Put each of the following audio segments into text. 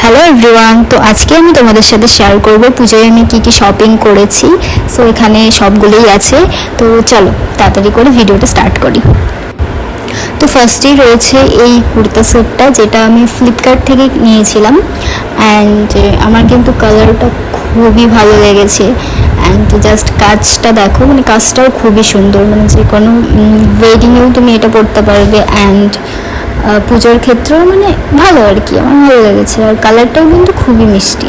Hello everyone, তো আজকে আমি তোমাদের সাথে শেয়ার করব পুজোয় আমি কি শপিং করেছি। সো এখানে সবগুলোই আছে, তো চলো তাড়াতাড়ি করে ভিডিওটা স্টার্ট করি। তো ফার্স্টেই রয়েছে এই কুর্তা সেটটা, যেটা আমি ফ্লিপকার্ট থেকে নিয়েছিলাম। অ্যান্ড আমার কিন্তু কালারটা খুবই ভালো লেগেছে। অ্যান্ড জাস্ট কাজটা দেখো, মানে কাজটাও খুবই সুন্দর, মানে যে কোনো ওয়েডিংয়েও তুমি এটা পরতে পারবে। অ্যান্ড পুজোর ক্ষেত্রেও মানে ভালো আর কি, আমার ভালো লেগেছে। আর কালারটাও কিন্তু খুবই মিষ্টি।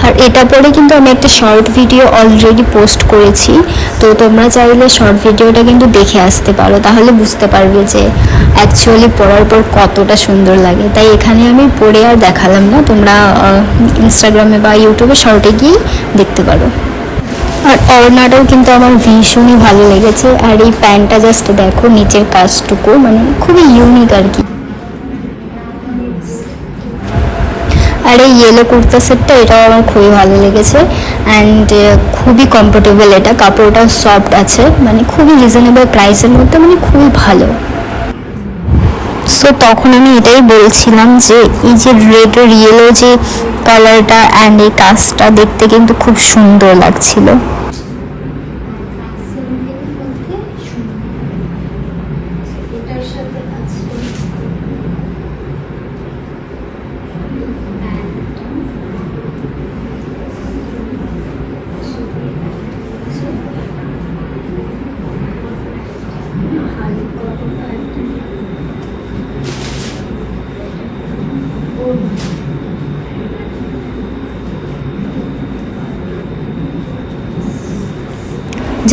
আর এটা পরে কিন্তু আমি একটা শর্ট ভিডিও অলরেডি পোস্ট করেছি, তো তোমরা চাইলে শর্ট ভিডিওটা কিন্তু দেখে আসতে পারো, তাহলে বুঝতে পারবে যে অ্যাকচুয়ালি পরার পর কতটা সুন্দর লাগে। তাই এখানে আমি পরে আর দেখালাম না, তোমরা ইনস্টাগ্রামে বা ইউটিউবে শর্টে গিয়ে দেখতে পারো। আর ওড়নাটাও কিন্তু আমার ভীষণই ভালো লেগেছে। আর এই প্যান্টটা জাস্ট দেখো, নিচের কাজটুকু মানে খুবই ইউনিক আর কি। আর এই ইয়েলো কুর্তা সেটটা, এটাও আমার খুবই ভালো লেগেছে। অ্যান্ড খুবই কমফোর্টেবল, এটা কাপড়টাও সফট আছে, মানে খুবই রিজনেবল প্রাইসের মধ্যে, মানে খুবই ভালো। সো তখন আমি এটাই বলছিলাম যে এই যে রেড আর ইয়েলো যে কালারটা অ্যান্ড এই কাজটা দেখতে কিন্তু খুব সুন্দর লাগছিল।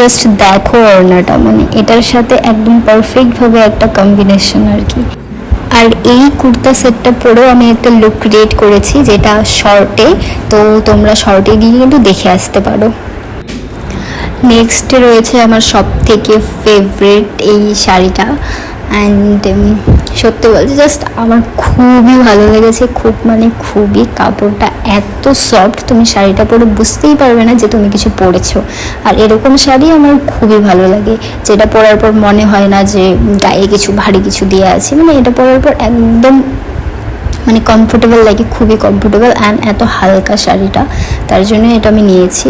জাস্ট দেখো ওড়নাটা, মানে এটার সাথে একদম পারফেক্টভাবে একটা কম্বিনেশন আর কি। আর এই কুর্তা সেটটা পরেও আমি একটা লুক ক্রিয়েট করেছি, যেটা শর্টে, তো তোমরা শর্টে গিয়ে কিন্তু দেখে আসতে পারো। নেক্সটে রয়েছে আমার সব থেকে ফেভারিট এই শাড়িটা। অ্যান্ড সত্যি বলছি, জাস্ট আমার খুবই ভালো লেগেছে, খুব মানে খুবই। কাপড়টা এত সফট, তুমি শাড়িটা পরে বুঝতেই পারবে না যে তুমি কিছু পরেছো। আর এরকম শাড়ি আমার খুবই ভালো লাগে, যেটা পরার পর মনে হয় না যে গায়ে কিছু ভারী কিছু দিয়ে আছে। মানে এটা পরার পর একদম মানে কমফোর্টেবল লাগে, খুবই কমফোর্টেবল। অ্যান্ড এত হালকা শাড়িটা, তার জন্য এটা আমি নিয়েছি।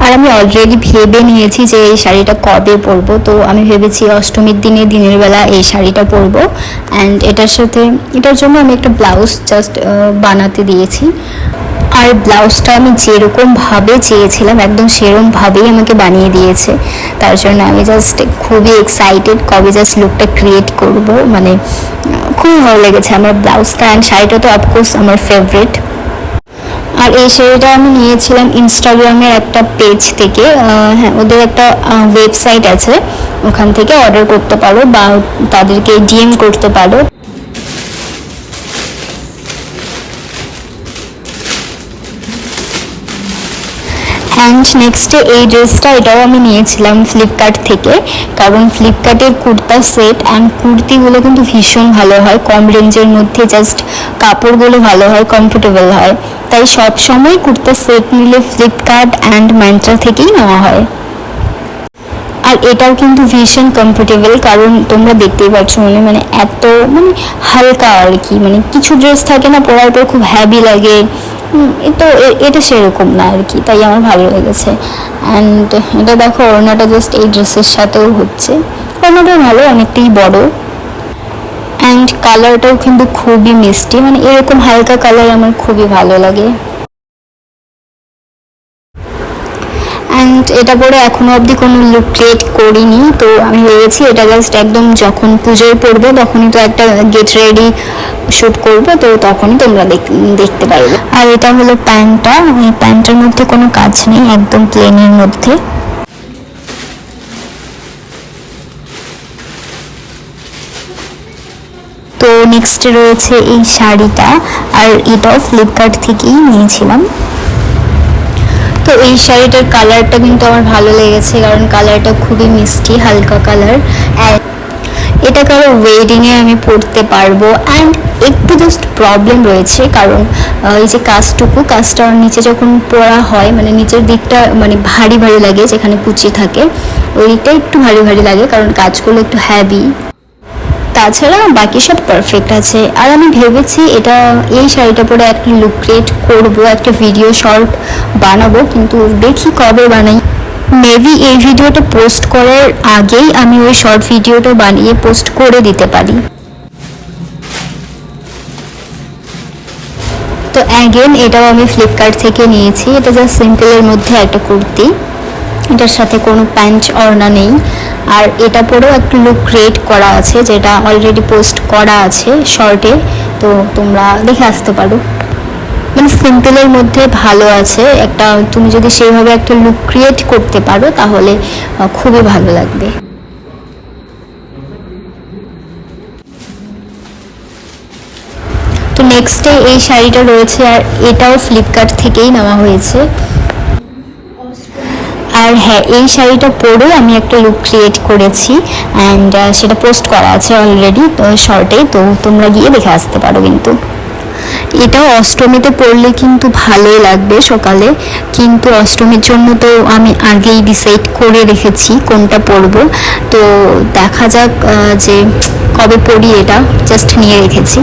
আর আমি অলরেডি ভেবে নিয়েছি যে এই শাড়িটা কবে পরবো। তো আমি ভেবেছি অষ্টমীর দিনে দিনের বেলা এই শাড়িটা পরবো। অ্যান্ড এটার জন্য আমি একটা ব্লাউজ জাস্ট বানাতে দিয়েছি। আর ব্লাউজটা আমি যেরকমভাবে চেয়েছিলাম একদম সেরকমভাবেই আমাকে বানিয়ে দিয়েছে। তার জন্য আমি জাস্ট খুবই এক্সাইটেড কবে জাস্ট লুকটা ক্রিয়েট করব। মানে খুবই ভালো লেগেছে আমার ব্লাউজটা। অ্যান্ড শাড়িটা তো অফকোর্স আমার ফেভারিট। আর এই শাড়িটা আমি নিয়েছিলাম ইনস্টাগ্রামের একটা পেজ থেকে। হ্যাঁ, ওদের একটা ওয়েবসাইট আছে, ওখান থেকে অর্ডার করতে পারো বা তাদেরকে ডিএম করতে পারো। অ্যান্ড নেক্সটে এই ড্রেসটা, এটাও আমি নিয়েছিলাম ফ্লিপকার্ট থেকে, কারণ ফ্লিপকার্টের কুর্তা সেট অ্যান্ড কুর্তিগুলো কিন্তু ভীষণ ভালো হয়, কম রেঞ্জের মধ্যে। জাস্ট কাপড়গুলো ভালো হয়, কমফোর্টেবল হয়। তাই সব সময় কুর্তা সেট নিলে ফ্লিপকার্ট অ্যান্ড মাইন্ত্রা থেকেই নেওয়া হয়। আর এটাও কিন্তু ভীষণ কমফোর্টেবল, কারণ তোমরা দেখতেই পাচ্ছ মানে এত মানে হালকা আর কি। মানে কিছু ড্রেস থাকে না পরার পর খুব হ্যাভি লাগে, তো এটা সেরকম না আর কি, তাই আমার ভালো লেগেছে। অ্যান্ড এটা দেখো, ওড়নাটা জাস্ট এই ড্রেসের সাথেও হচ্ছে। ওড়নাটা ভালো, অনেকটাই বড়। অ্যান্ড কালারটাও কিন্তু খুবই মিষ্টি, মানে এরকম হালকা কালার আমার খুবই ভালো লাগে। অ্যান্ড এটা পরে এখনও অবধি কোনো লুক ক্রিয়েট করিনি, তো আমি ভেবেছি এটা জাস্ট একদম যখন পুজোয় পড়বো তখনই তো একটা গেট রেডি শ্যুট করবো, তো তখনই তোমরা দেখতে পারবে। আর এটা হলো প্যান্টটা, এই প্যান্টের মধ্যে কোনো কাজ নেই, একদম প্লেনের মধ্যে। তো নেক্সটে রয়েছে এই শাড়িটা, আর এটাও ফ্লিপকার্ট থেকেই নিয়েছিলাম। তো এই শাড়িটার কালারটা কিন্তু আমার ভালো লেগেছে, কারণ কালারটা খুবই মিষ্টি, হালকা কালার। অ্যান্ড এটা কারো ওয়েডিংয়ে আমি পরতে পারবো। অ্যান্ড একটু জাস্ট প্রবলেম রয়েছে, কারণ এই যে কাজটার নিচে যখন পরা হয়, মানে নিচের দিকটা মানে ভারী ভারী লাগে, যেখানে কুচি থাকে ওই দিকটা একটু ভারী ভারী লাগে, কারণ কাজগুলো একটু হ্যাভি। তাছাড়া বাকি সব পারফেক্ট আছে। আর আমি ভেবেছি এই শাড়িটা পরে একটা লুক ক্রিয়েট করবো, একটা ভিডিও শর্ট বানাবো, কিন্তু দেখি কবে বানাই। মেবি এই ভিডিওটা পোস্ট করার আগেই আমি ওই শর্ট ভিডিওটা বানিয়ে পোস্ট করে দিতে পারি। তো অ্যাগেন এটাও আমি ফ্লিপকার্ট থেকে নিয়েছি। এটা জাস্ট সিম্পলের মধ্যে একটা কুর্তি, এটার সাথে কোনো প্যান্ট ওড়না নেই। আর এটা পরেও একটা লুক ক্রিয়েট করা আছে, যেটা অলরেডি পোস্ট করা আছে শর্টে, তো তোমরা দেখে আসতে পারো। মানে সিম্পলের মধ্যে ভালো আছে একটা, তুমি যদি সেইভাবে একটা লুক ক্রিয়েট করতে পারো তাহলে খুবই ভালো লাগবে। তো নেক্সটে এই শাড়িটা রয়েছে, আর এটাও ফ্লিপকার্ট থেকেই নেওয়া হয়েছে। আর হ্যাঁ, এই শাড়িটা পরে আমি একটা লুক ক্রিয়েট করেছি অ্যান্ড সেটা পোস্ট করা আছে অলরেডি তো শর্টে, তো তোমরা গিয়ে দেখে আসতে পারো। কিন্তু এটাও অষ্টমীতে পরলে কিন্তু ভালোই লাগবে সকালে, কিন্তু অষ্টমীর জন্য তো আমি আগেই ডিসাইড করে রেখেছি কোনটা পরবো, তো দেখা যাক যে কবে পরি, এটা জাস্ট নিয়ে রেখেছি।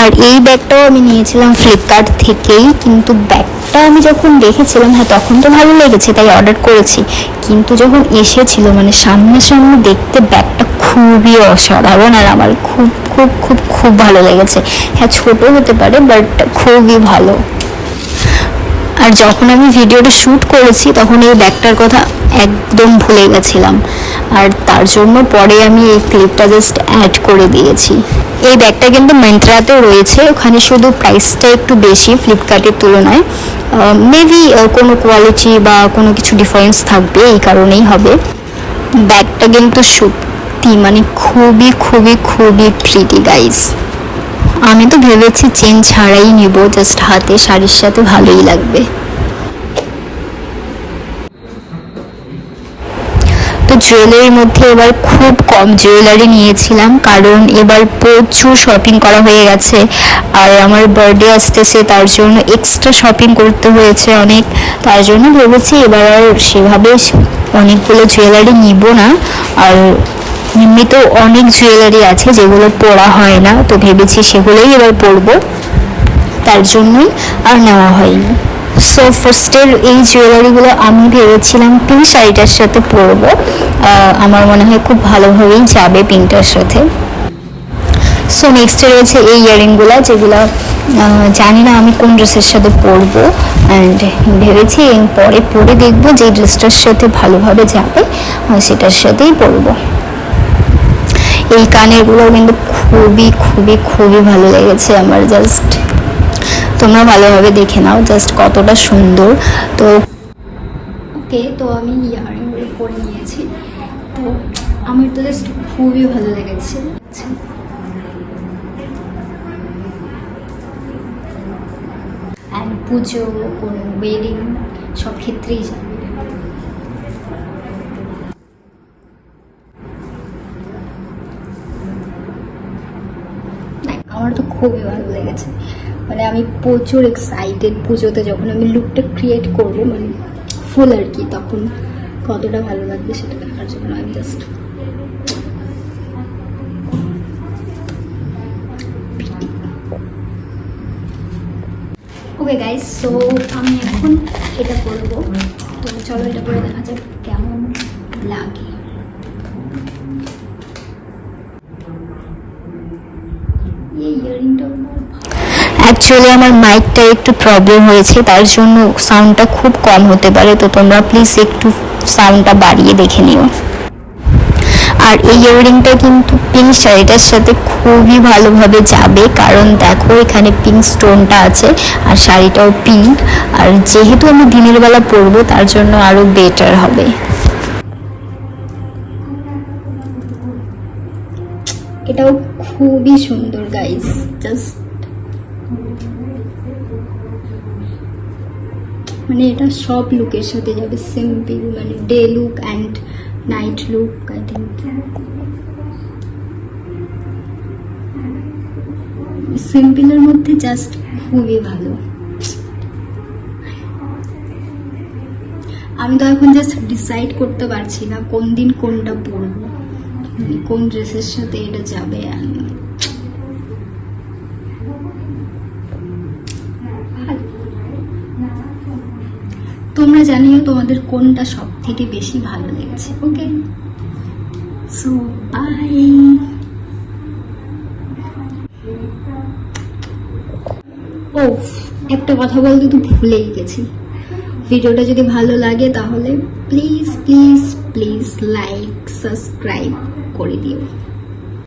আর এই ব্যাগটাও আমি নিয়েছিলাম ফ্লিপকার্ট থেকেই, কিন্তু ব্যাগটা আমি যখন দেখেছিলাম, হ্যাঁ তখন তো ভালো লেগেছে তাই অর্ডার করেছি, কিন্তু যখন এসেছিল মানে সামনে দেখতে ব্যাগটা খুবই অসাধারণ, আর আমার খুব খুব খুব খুব ভালো লেগেছে। হ্যাঁ ছোটো হতে পারে বাট খুবই ভালো। আর যখন আমি ভিডিওটা শ্যুট করেছি তখন এই ব্যাগটার কথা একদম ভুলে গেছিলাম, আর তার জন্য পরে আমি এই ক্লিপটা জাস্ট অ্যাড করে দিয়েছি। এই ব্যাগটা কিন্তু মিন্ত্রাতেও রয়েছে, ওখানে শুধু প্রাইসটা একটু বেশি ফ্লিপকার্টের তুলনায়। মেবি কোনো কোয়ালিটি বা কোনো কিছু ডিফারেন্স থাকবে, এই কারণেই হবে। ব্যাগটা কিন্তু সত্যি মানে খুবই খুবই খুবই প্রিটি গাইস। আমি তো ভেবেছি চেন ছাড়াই নিব, জাস্ট হাতে শাড়ির সাথে ভালোই লাগবে। তো জুয়েলারির মধ্যে এবার খুব কম জুয়েলারি নিয়েছিলাম, কারণ এবার প্রচুর শপিং করা হয়ে গেছে, আর আমার বার্থডে আসতেছে, তার জন্য এক্সট্রা শপিং করতে হয়েছে অনেক। তার জন্য ভেবেছি এবার আর সেভাবে অনেকগুলো জুয়েলারি নিব না, আর এমনিতেও অনেক জুয়েলারি আছে যেগুলো পরা হয় না, তো ভেবেছি সেগুলোই এবার পরবো, তার জন্যই আর নেওয়া হয়নি। সো ফার্স্টের এই জুয়েলারিগুলো আমি ভেবেছিলাম পিঙ্ক শাড়িটার সাথে পরবো, আমার মনে হয় খুব ভালোভাবেই যাবে পিঙ্কটার সাথে। সো নেক্সটে রয়েছে এই ইয়ারিংগুলো, যেগুলো জানি না আমি কোন ড্রেসের সাথে পরবো, অ্যান্ড ভেবেছি পরে পরে দেখবো যে ড্রেসটার সাথে ভালোভাবে যাবে সেটার সাথেই পরবো। এই কানেরগুলো কিন্তু খুবই খুবই খুবই ভালো লেগেছে আমার, জাস্ট তোমরা ভালোভাবে দেখে নাও জাস্ট কতটা সুন্দর। তো ওকে, তো আমি ইয়ারিংগুলো পরে নিয়েছি, তো আমার তো জাস্ট খুবই ভালো লেগেছে। অ্যান্ড পুজো, কোনো ওয়েডিং, সব ক্ষেত্রেই যাবে। আমার তো খুবই ভালো লেগেছে, মানে আমি প্রচুর এক্সাইটেড পুজোতে যখন আমি লুকটা ক্রিয়েট করবো, মানে ফুল আর কি, তখন কতটা ভালো লাগবে সেটা দেখার জন্য আমি জাস্ট ওকে গাইস। সো আমি এখন এটা করবো, তো চলো এটা করে দেখা যাক কেমন লাগে। অ্যাকচুয়ালি আমার মাইকটা একটু প্রবলেম হয়েছে, তার জন্য সাউন্ডটা খুব কম হতে পারে, তো তোমরা প্লিজ একটু সাউন্ডটা বাড়িয়ে দেখে নিও। আর এই ইয়াররিংটা কিন্তু পিঙ্ক শাড়িটার সাথে খুবই ভালোভাবে যাবে, কারণ দেখো এখানে পিঙ্ক স্টোনটা আছে আর শাড়িটাও পিঙ্ক, আর যেহেতু আমি দিনের বেলা পরবো তার জন্য আরো বেটার হবে। এটাও খুবই সুন্দর গাইস, জাস্ট মানে এটা সব লুকের সাথে যাবে, সিম্পল মানে day look and night look. I think সিম্পলের মধ্যে জাস্ট খুবই ভালো। আমি তো এখন জাস্ট ডিসাইড করতে পারছি না কোন দিন কোনটা পরবো, মানে কোন ড্রেসের সাথে এটা যাবে। তোমরা জানিও তোমাদের কোনটা সব থেকে বেশি ভালো লেগেছে। ওকে, সো বাই। ও, একটা কথা বলতে তো ভুলেই গেছি, ভিডিওটা যদি ভালো লাগে তাহলে please please please like subscribe করে দিও।